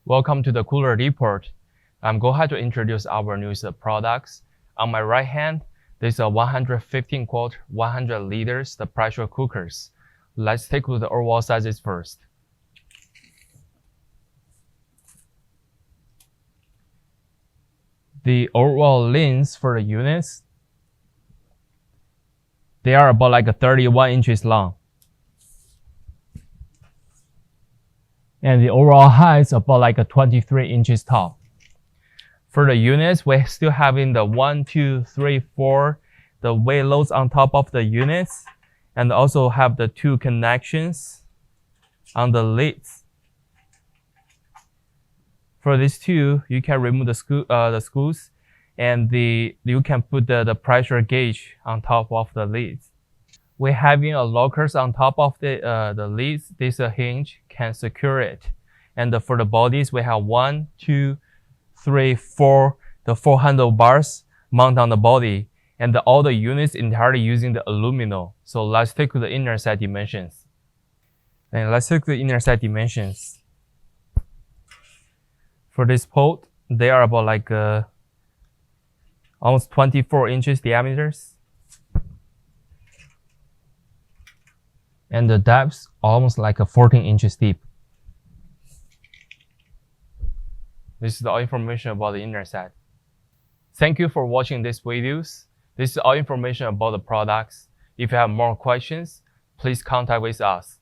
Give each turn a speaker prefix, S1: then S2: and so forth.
S1: Welcome to the Cooler Report. I'm going to introduce our newest products. On my right hand, there's a 115 quart, 100 liters, the pressure cookers. Let's take a look at the overall sizes first. The overall length for the units, they are about like 31 inches long. And the overall height is about like 23 inches tall. For the units, we're still having the 1, 2, 3, 4, the weight loads on top of the units, and also have the 2 connections on the lids. For these 2, you can remove the screws, and you can put the pressure gauge on top of the lids. We're having a lockers on top of the lids. This hinge can secure it. And for the bodies, we have 1, 2, 3, 4, the 4 handlebars mount on the body. And all the units entirely using the aluminum. So let's take the inner side dimensions. And let's take the inner side dimensions. For this pole, they are about like almost 24 inches diameters. And the depth almost like 14 inches deep. This is all information about the inner side. Thank you for watching these videos. This is all information about the products. If you have more questions, please contact with us.